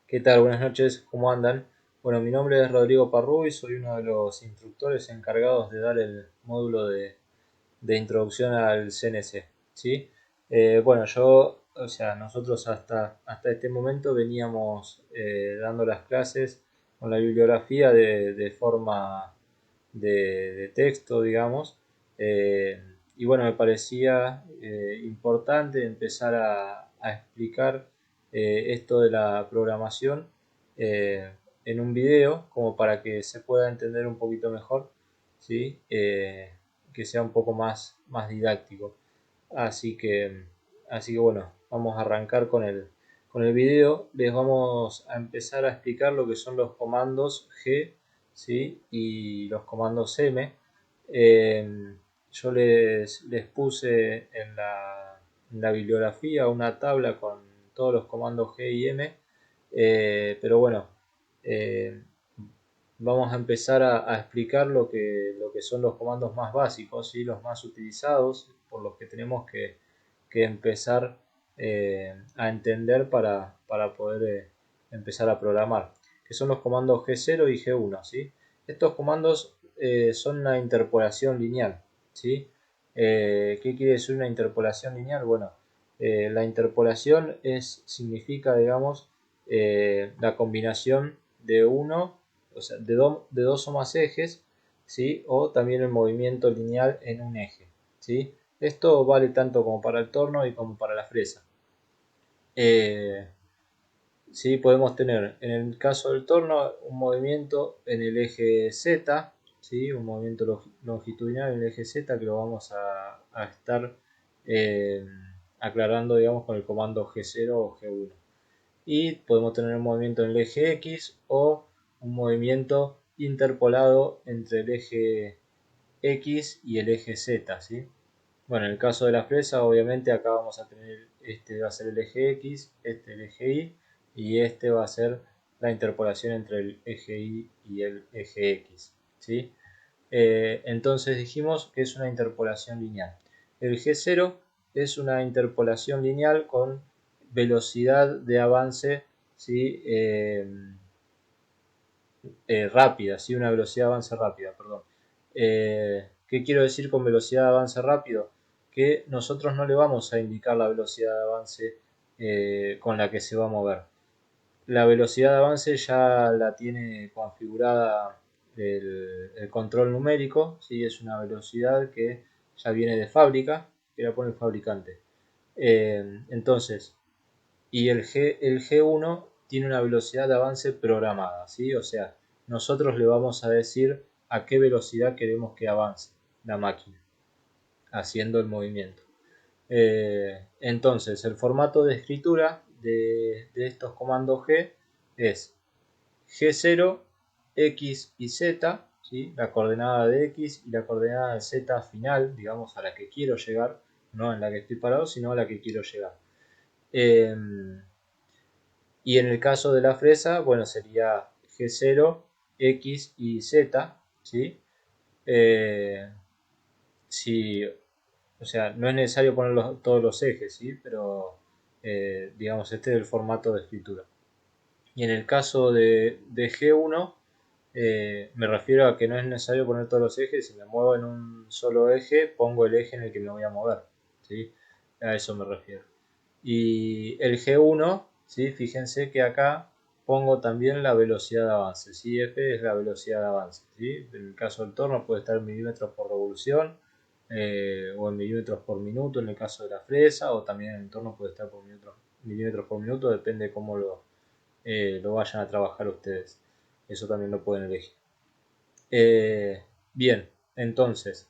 ¿Qué tal? Buenas noches, ¿cómo andan? Bueno, mi nombre es Rodrigo Parrú y soy uno de los instructores encargados de dar el módulo de introducción al CNC, ¿sí? Bueno, nosotros hasta este momento veníamos dando las clases con la bibliografía de forma de texto, digamos. Eh, y bueno, me parecía importante empezar a explicar esto de la programación eh, en un video, como para que se pueda entender un poquito mejor, ¿sí? Que sea un poco más didáctico. Así que, así que bueno, vamos a arrancar con el video. Les vamos a empezar a explicar lo que son los comandos G, ¿sí? Y los comandos M. Eh, yo les puse en la bibliografía una tabla con todos los comandos G y M, pero bueno, eh, vamos a empezar a explicar lo que son los comandos más básicos, ¿sí? Los más utilizados, por los que tenemos que empezar a entender para poder empezar a programar, que son los comandos G0 y G1, ¿sí? Estos comandos son una interpolación lineal, ¿sí? ¿Qué quiere decir una interpolación lineal? Bueno, la interpolación significa, digamos, la combinación de uno, o sea, de dos o más ejes, ¿sí? O también el movimiento lineal en un eje, ¿sí? Esto vale tanto como para el torno y como para la fresa. Eh, sí, podemos tener en el caso del torno un movimiento en el eje Z, ¿sí? Un movimiento longitudinal en el eje Z que lo vamos a estar eh, aclarando, digamos, con el comando G0 o G1. Y podemos tener un movimiento en el eje X o un movimiento interpolado entre el eje X y el eje Z, ¿sí? Bueno, en el caso de la fresa, obviamente acá vamos a tener, este va a ser el eje X, este el eje Y, y este va a ser la interpolación entre el eje Y y el eje X, ¿sí? Entonces dijimos que es una interpolación lineal. El G0 es una interpolación lineal con velocidad de avance, ¿sí? Rápida, ¿sí? Una velocidad de avance rápida, perdón. ¿Qué quiero decir con velocidad de avance rápido? Que nosotros no le vamos a indicar la velocidad de avance con la que se va a mover. La velocidad de avance ya la tiene configurada el control numérico, ¿sí? Es una velocidad que ya viene de fábrica, que la pone el fabricante. Entonces, y el G1 tiene una velocidad de avance programada, ¿sí? O sea, nosotros le vamos a decir a qué velocidad queremos que avance la máquina, haciendo el movimiento. Entonces, el formato de escritura de estos comandos G es G0, X y Z, ¿sí? La coordenada de X y la coordenada de Z final, digamos, a la que quiero llegar, no en la que estoy parado, sino a la que quiero llegar. Eh, y en el caso de la fresa, bueno, sería G0, X y Z, ¿sí? Eh, si, o sea, no es necesario poner todos los ejes, ¿sí? Pero, digamos, este es el formato de escritura. Y en el caso de G1, me refiero a que no es necesario poner todos los ejes. Si me muevo en un solo eje, pongo el eje en el que me voy a mover, ¿sí? A eso me refiero. Y el G1, ¿sí? Fíjense que acá pongo también la velocidad de avance, ¿sí? F es la velocidad de avance, ¿sí? En el caso del torno puede estar en milímetros por revolución, o en milímetros por minuto en el caso de la fresa, o también en el torno puede estar por milímetros por minuto, depende de cómo lo vayan a trabajar ustedes. Eso también lo pueden elegir. Bien, entonces,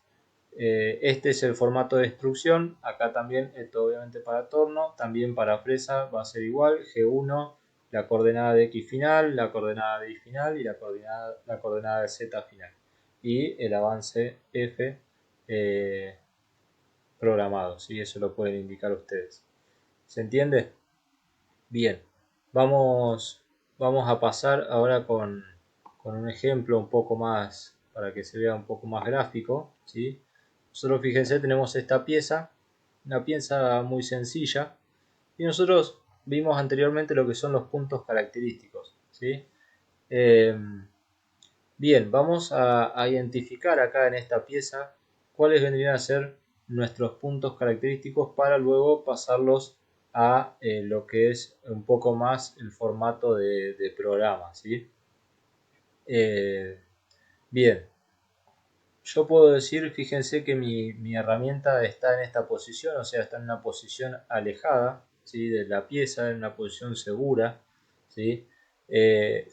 este es el formato de instrucción. Acá también, esto obviamente para torno, también para fresa va a ser igual. G1, la coordenada de X final, la coordenada de Y final y la coordenada de Z final. Y el avance F programado, ¿sí? Eso lo pueden indicar ustedes. ¿Se entiende? Bien, vamos, vamos a pasar ahora con un ejemplo un poco más, para que se vea un poco más gráfico, ¿sí? Nosotros fíjense, tenemos esta pieza, una pieza muy sencilla, y nosotros vimos anteriormente lo que son los puntos característicos, ¿sí? Eh, Bien, vamos a identificar acá en esta pieza cuáles vendrían a ser nuestros puntos característicos para luego pasarlos a lo que es un poco más el formato de programa, ¿sí? Eh, Bien, yo puedo decir, fíjense que mi herramienta está en esta posición, o sea, está en una posición alejada, ¿sí? De la pieza, en una posición segura, ¿sí?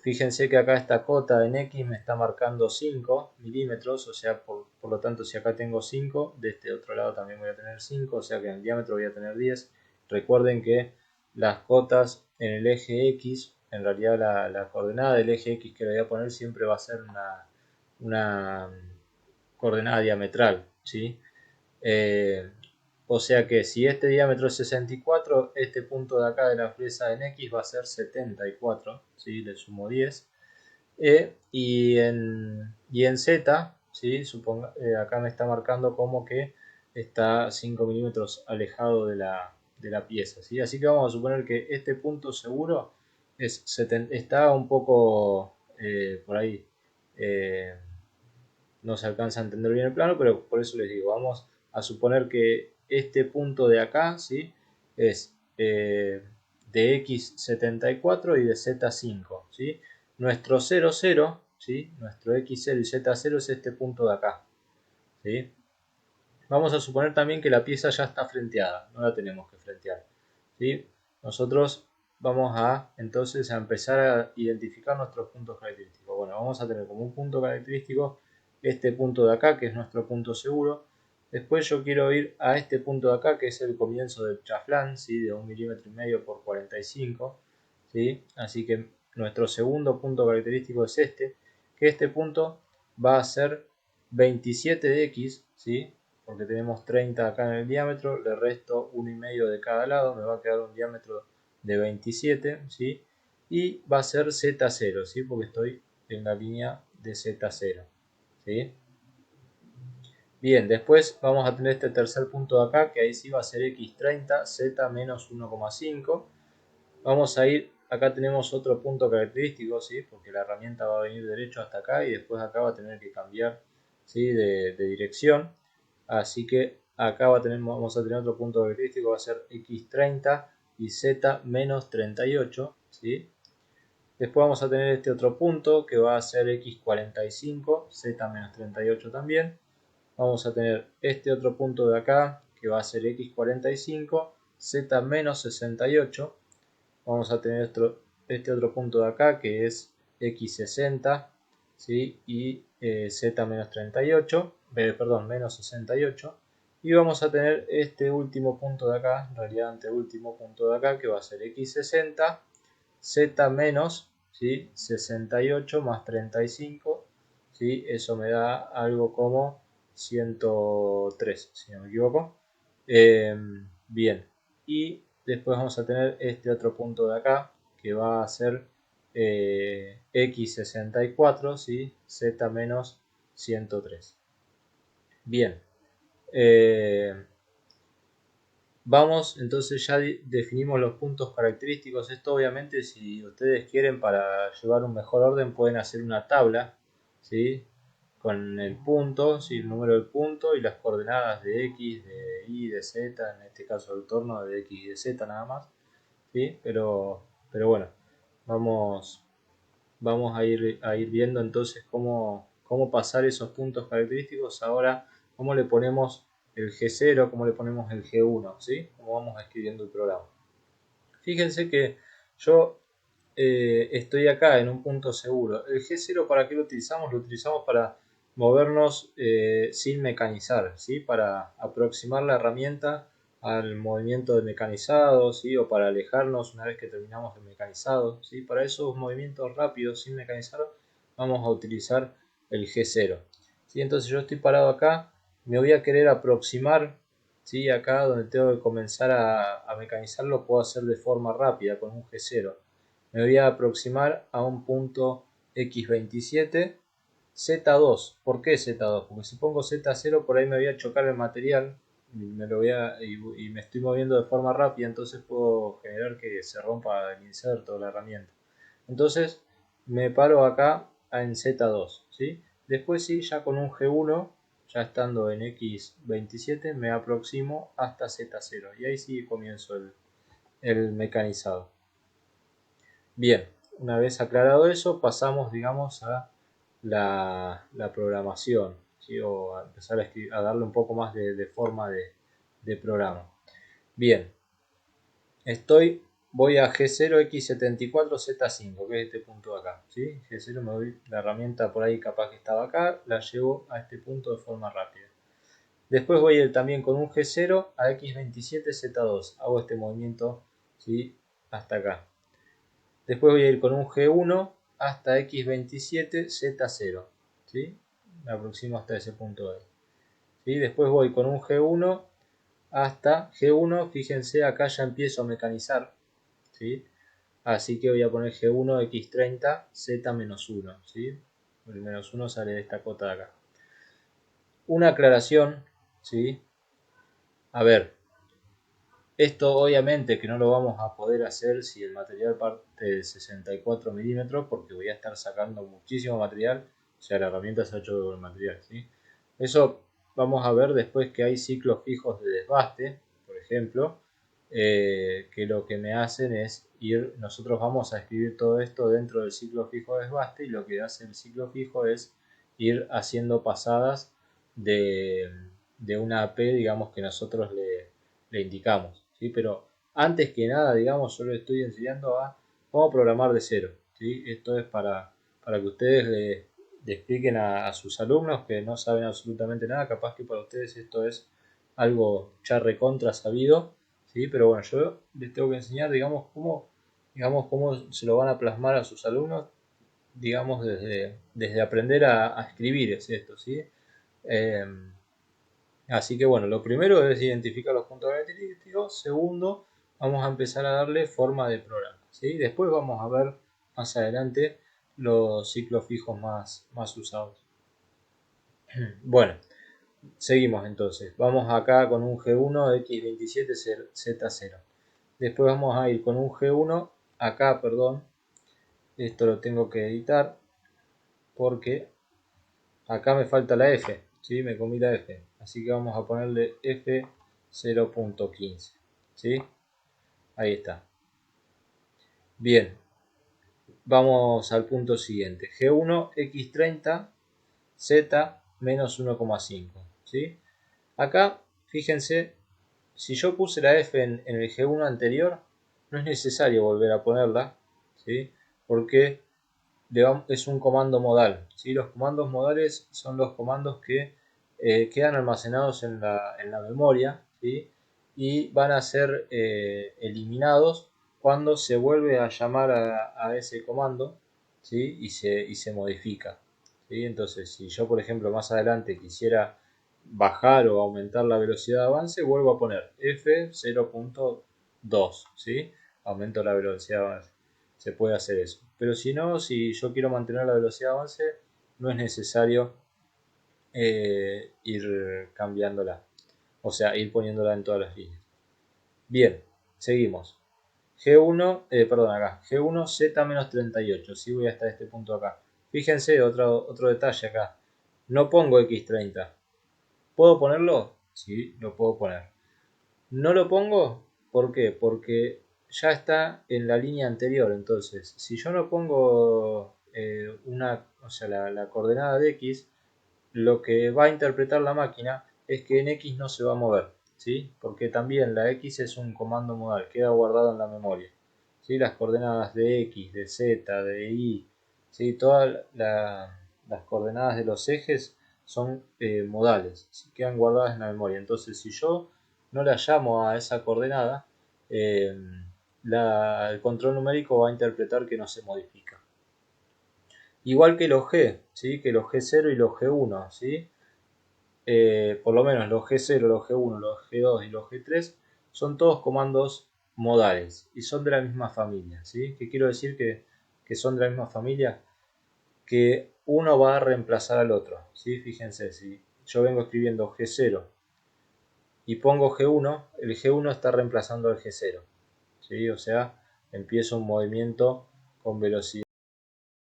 Fíjense que acá esta cota en X me está marcando 5 milímetros, o sea, por lo tanto, si acá tengo 5, de este otro lado también voy a tener 5, o sea que en el diámetro voy a tener 10. Recuerden que las cotas en el eje X, en realidad la coordenada del eje X que le voy a poner siempre va a ser una coordenada diametral, ¿sí? Eh, o sea que si este diámetro es 64, este punto de acá de la pieza en X va a ser 74, ¿sí? Le sumo 10. Y en Z, ¿sí? Acá me está marcando como que está 5 milímetros alejado de la pieza, ¿sí? Así que vamos a suponer que este punto seguro está un poco por ahí. eh, no se alcanza a entender bien el plano, pero por eso les digo, vamos a suponer que este punto de acá, ¿sí? Es de x74 y de z5, ¿sí? Nuestro 0, 0, ¿sí? Nuestro x0 y z0 es este punto de acá, ¿sí? Vamos a suponer también que la pieza ya está frenteada, no la tenemos que frentear, ¿sí? Nosotros vamos entonces a empezar a identificar nuestros puntos característicos. Bueno, vamos a tener como un punto característico este punto de acá, que es nuestro punto seguro. Después yo quiero ir a este punto de acá, que es el comienzo del chaflán, ¿sí? De 1,5 milímetros por 45, ¿sí? Así que nuestro segundo punto característico es que este punto va a ser 27 de X, ¿sí? Porque tenemos 30 acá en el diámetro, le resto 1,5 de cada lado, me va a quedar un diámetro de 27, ¿sí? Y va a ser Z0, ¿sí? Porque estoy en la línea de Z0, ¿sí? Bien, después vamos a tener este tercer punto de acá, que ahí sí va a ser X30, Z menos 1,5. Vamos a ir, acá tenemos otro punto característico, ¿sí? Porque la herramienta va a venir derecho hasta acá y después acá va a tener que cambiar, ¿sí? de dirección. Así que acá vamos a tener otro punto característico, va a ser x30 y z menos 38, ¿sí? Después vamos a tener este otro punto que va a ser x45, z menos 38 también. Vamos a tener este otro punto de acá que va a ser x45, z menos 68. Vamos a tener este otro punto de acá que es x60, ¿sí? Y z menos 38, perdón, menos 68. Y vamos a tener este último punto de acá, en realidad anteúltimo punto de acá, que va a ser x60, z menos, ¿sí? 68 más 35, ¿sí? Eso me da algo como 103, si no me equivoco. Bien, y después vamos a tener este otro punto de acá, que va a ser x64, ¿sí? Z menos 103. Bien, eh, vamos, entonces ya definimos los puntos característicos. Esto obviamente si ustedes quieren para llevar un mejor orden pueden hacer una tabla, ¿sí? Con el punto, ¿sí? El número del punto y las coordenadas de X, de Y, de Z, en este caso el torno de X y de Z nada más, ¿sí? Pero bueno, vamos, vamos a ir viendo entonces cómo pasar esos puntos característicos. Ahora, cómo le ponemos el G0, cómo le ponemos el G1, ¿sí? Cómo vamos escribiendo el programa. Fíjense que yo estoy acá en un punto seguro. El G0, ¿para qué lo utilizamos? Lo utilizamos para movernos sin mecanizar, ¿sí? Para aproximar la herramienta al movimiento de mecanizado, ¿sí? O para alejarnos una vez que terminamos el mecanizado, ¿sí? Para esos movimientos rápidos sin mecanizar vamos a utilizar el G0, ¿sí? Entonces yo estoy parado acá, me voy a querer aproximar, ¿sí? Acá donde tengo que comenzar a mecanizar lo puedo hacer de forma rápida con un G0. Me voy a aproximar a un punto X27, Z2. ¿Por qué Z2? Porque si pongo Z0 por ahí me voy a chocar el material, y me estoy moviendo de forma rápida, entonces puedo generar que se rompa el inserto de la herramienta. Entonces me paro acá en Z2, ¿sí? Después sí, ya con un G1, ya estando en X27, me aproximo hasta Z0 y ahí sí comienzo el mecanizado. Bien, una vez aclarado eso, pasamos, digamos, a la programación, ¿sí? O a empezar a darle un poco más de forma de programa. Bien, voy a G0X74Z5, que es este punto de acá, ¿sí? G0 me voy, la herramienta por ahí capaz que estaba acá, la llevo a este punto de forma rápida. Después voy a ir también con un G0 a X27Z2, hago este movimiento, ¿sí? Hasta acá. Después voy a ir con un G1 hasta X27Z0, ¿sí? Me aproximo hasta ese punto de ahí. ¿Sí? Después voy con un G1 hasta G1, fíjense, acá ya empiezo a mecanizar, ¿sí? Así que voy a poner G1 X30 Z-1, ¿sí? El menos 1 sale de esta cota de acá. Una aclaración, ¿sí? A ver, esto obviamente que no lo vamos a poder hacer si el material parte de 64 milímetros porque voy a estar sacando muchísimo material, o sea, la herramienta se ha hecho con el material, ¿sí? Eso vamos a ver después que hay ciclos fijos de desbaste, por ejemplo, que lo que me hacen es nosotros vamos a escribir todo esto dentro del ciclo fijo de desbaste y lo que hace el ciclo fijo es ir haciendo pasadas de, de una AP, digamos, que nosotros le indicamos, ¿sí? Pero antes que nada, digamos, yo les estoy enseñando a cómo programar de cero, ¿sí? Esto es para que ustedes le expliquen a sus alumnos que no saben absolutamente nada, capaz que para ustedes esto es algo ya recontra sabido, ¿sí? Pero bueno, yo les tengo que enseñar, digamos, cómo se lo van a plasmar a sus alumnos, digamos, desde aprender a escribir es esto, ¿sí? Eh, Así que bueno, lo primero es identificar los puntos característicos. Segundo, vamos a empezar a darle forma de programa, ¿sí? Después vamos a ver más adelante los ciclos fijos más usados. Bueno, seguimos entonces. Vamos acá con un G1 X27Z0. Después vamos a ir con un G1, acá, perdón, esto lo tengo que editar porque acá me falta la F, ¿sí? Me comí la F. Así que vamos a ponerle F 0.15, ¿sí? Ahí está. Bien, vamos al punto siguiente. G1 X30 Z menos 1,5, ¿sí? Acá, fíjense, si yo puse la F en el G1 anterior, no es necesario volver a ponerla, ¿sí? Porque es un comando modal, ¿sí? Los comandos modales son los comandos que quedan almacenados en la memoria, ¿sí? Y van a ser eliminados cuando se vuelve a llamar a ese comando, ¿sí? Y se modifica, ¿sí? Entonces, si yo, por ejemplo, más adelante quisiera bajar o aumentar la velocidad de avance, vuelvo a poner F0.2, ¿sí? Aumento la velocidad de avance. Se puede hacer eso. Pero si no, si yo quiero mantener la velocidad de avance, no es necesario ir cambiándola. O sea, ir poniéndola en todas las líneas. Bien, seguimos. Perdón, acá. G1 Z-38. Sí, voy hasta este punto acá. Fíjense, otro detalle acá. No pongo X30. ¿Puedo ponerlo? Sí, lo puedo poner. No lo pongo, ¿por qué? Porque ya está en la línea anterior. Entonces, si yo no pongo o sea, la coordenada de X, lo que va a interpretar la máquina es que en X no se va a mover, ¿sí? Porque también la X es un comando modal, queda guardado en la memoria, ¿sí? Las coordenadas de X, de Z, de Y, ¿sí? Las coordenadas de los ejes son modales, ¿sí? Quedan guardadas en la memoria. Entonces, si yo no la llamo a esa coordenada, eh, el control numérico va a interpretar que no se modifica. Igual que los G, ¿sí? Que los G0 y los G1, ¿sí? Por lo menos los G0, los G1, los G2 y los G3 son todos comandos modales y son de la misma familia, ¿sí? ¿Qué quiero decir que son de la misma familia? Que uno va a reemplazar al otro, ¿sí? Fíjense, si yo vengo escribiendo G0 y pongo G1, el G1 está reemplazando al G0. ¿Sí? O sea, empiezo un movimiento con velocidad